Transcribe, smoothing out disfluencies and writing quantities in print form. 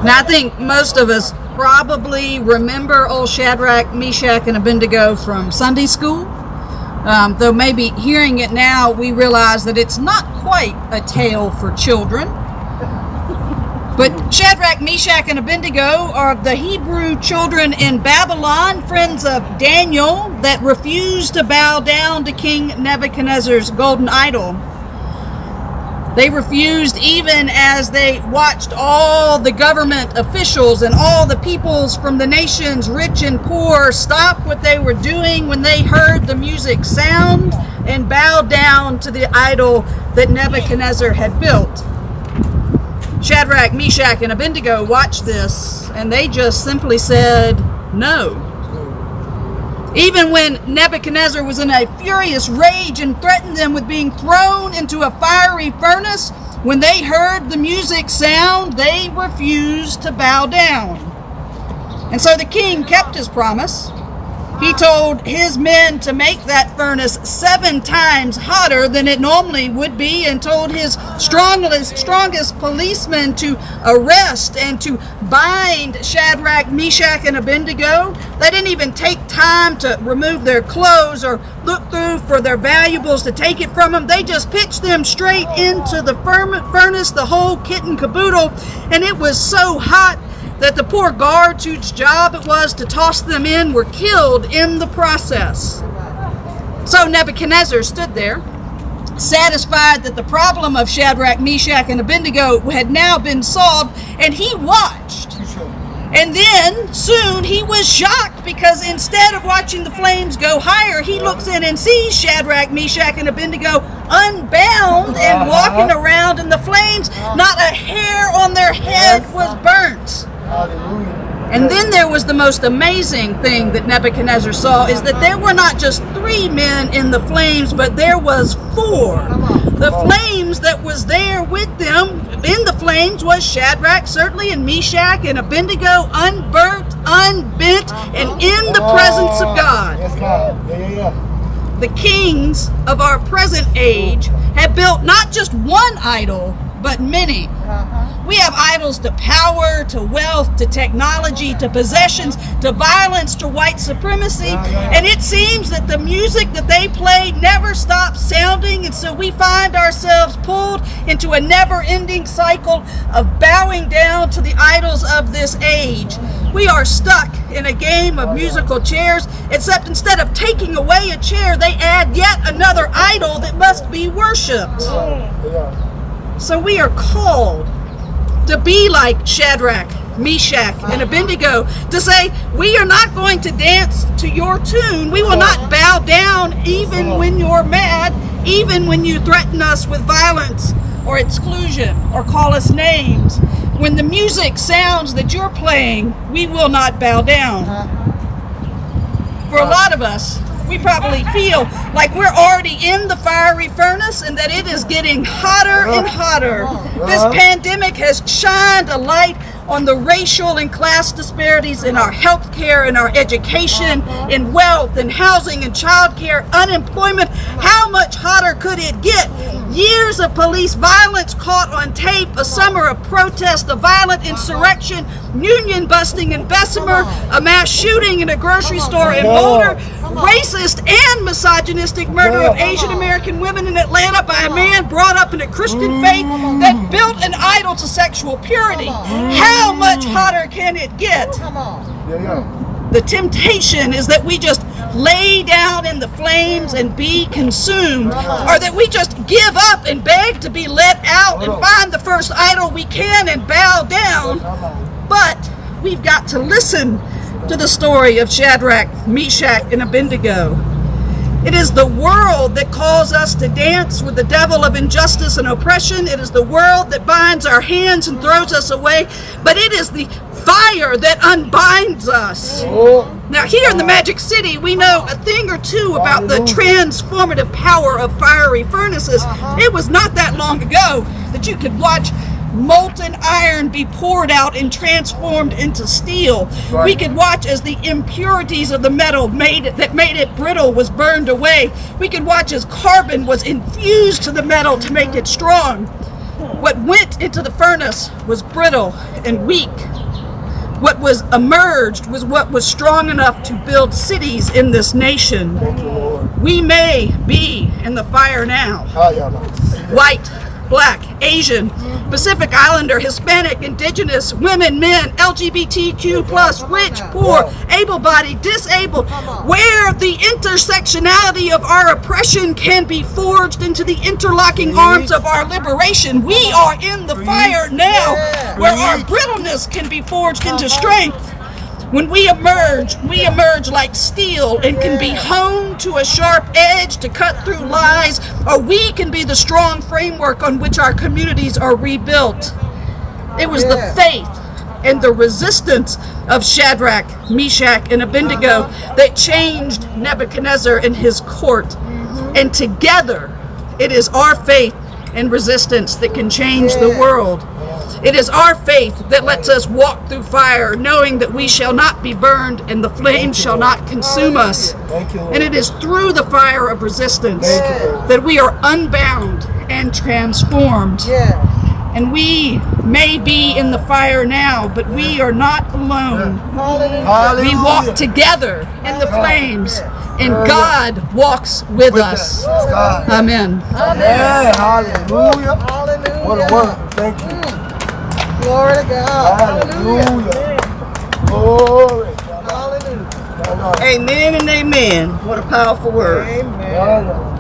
Now, I think most of us probably remember old Shadrach, Meshach, and Abednego from Sunday school. Though maybe hearing it now, we realize that it's not quite a tale for children. But Shadrach, Meshach, and Abednego are the Hebrew children in Babylon, friends of Daniel, that refused to bow down to King Nebuchadnezzar's golden idol. They refused even as they watched all the government officials and all the peoples from the nations, rich and poor, stop what they were doing when they heard the music sound and bowed down to the idol that Nebuchadnezzar had built. Shadrach, Meshach, and Abednego watched this, and they just simply said no. Even when Nebuchadnezzar was in a furious rage and threatened them with being thrown into a fiery furnace, when they heard the music sound, they refused to bow down. And so the king kept his promise. He told his men to make that furnace 7 times hotter than it normally would be, and told his strongest policemen to arrest and to bind Shadrach, Meshach, and Abednego. They didn't even take time to remove their clothes or look through for their valuables to take it from them. They just pitched them straight into the furnace, the whole kit and caboodle, and it was so hot that the poor guards whose job it was to toss them in were killed in the process. So Nebuchadnezzar stood there, satisfied that the problem of Shadrach, Meshach, and Abednego had now been solved, and he watched. And then soon he was shocked, because instead of watching the flames go higher, he looks in and sees Shadrach, Meshach, and Abednego unbound and walking around in the flames. Not a hair on their head was burnt. And then there was the most amazing thing that Nebuchadnezzar saw, is that there were not just 3 men in the flames, but there was 4. The flames that was there with them, in the flames, was Shadrach, certainly, and Meshach, and Abednego, unburnt, unbent, and in the presence of God. The kings of our present age have built not just one idol, but many. We have idols to power, to wealth, to technology, to possessions, to violence, to white supremacy. And it seems that the music that they play never stops sounding, and so we find ourselves pulled into a never-ending cycle of bowing down to the idols of this age. We are stuck in a game of musical chairs, except instead of taking away a chair, they add yet another idol that must be worshipped. So we are called to be like Shadrach, Meshach, and Abednego, to say, we are not going to dance to your tune. We will not bow down even when you're mad, even when you threaten us with violence or exclusion or call us names. When the music sounds that you're playing, we will not bow down. For a lot of us, we probably feel like we're already in the fiery furnace and that it is getting hotter and hotter. This pandemic has shined a light on the racial and class disparities in our health care, in our education, in wealth, in housing, and child care, unemployment. How much hotter could it get? Years of police violence caught on tape, a summer of protest, a violent insurrection, union busting in Bessemer, a mass shooting in a grocery store in Boulder, racist and misogynistic murder of Asian American women in Atlanta by a man brought up in a Christian faith that built an idol to sexual purity. How much hotter can it get? The temptation is that we just lay down in the flames and be consumed, or that we just give up and beg to be let out and find the first idol we can and bow down. But we've got to listen to the story of Shadrach, Meshach, and Abednego. It is the world that calls us to dance with the devil of injustice and oppression. It is the world that binds our hands and throws us away. But it is the fire that unbinds us. Now, here in the Magic City, we know a thing or two about the transformative power of fiery furnaces. It was not that long ago that you could watch molten iron be poured out and transformed into steel. We could watch as the impurities of the metal that made it brittle was burned away. We could watch as carbon was infused to the metal to make it strong. What went into the furnace was brittle and weak. What was emerged was what was strong enough to build cities in this nation. We may be in the fire now. White, Black, Asian, Pacific Islander, Hispanic, Indigenous, women, men, LGBTQ+, rich, poor, able-bodied, disabled, where the intersectionality of our oppression can be forged into the interlocking arms of our liberation. We are in the fire now, where our brittleness can be forged into strength. When we emerge like steel and can be honed to a sharp edge to cut through lies, or we can be the strong framework on which our communities are rebuilt. It was the faith and the resistance of Shadrach, Meshach, and Abednego that changed Nebuchadnezzar in his court. And together, it is our faith and resistance that can change the world. It is our faith that lets us walk through fire, knowing that we shall not be burned and the flames shall not consume us. And it is through the fire of resistance that we are unbound and transformed. And we may be in the fire now, but we are not alone. We walk together in the flames, and God walks with us. Amen. Amen. Hallelujah. What a word. Thank you. Glory to God. Hallelujah. Glory. Hallelujah. Hallelujah. Amen and amen. What a powerful word. Amen.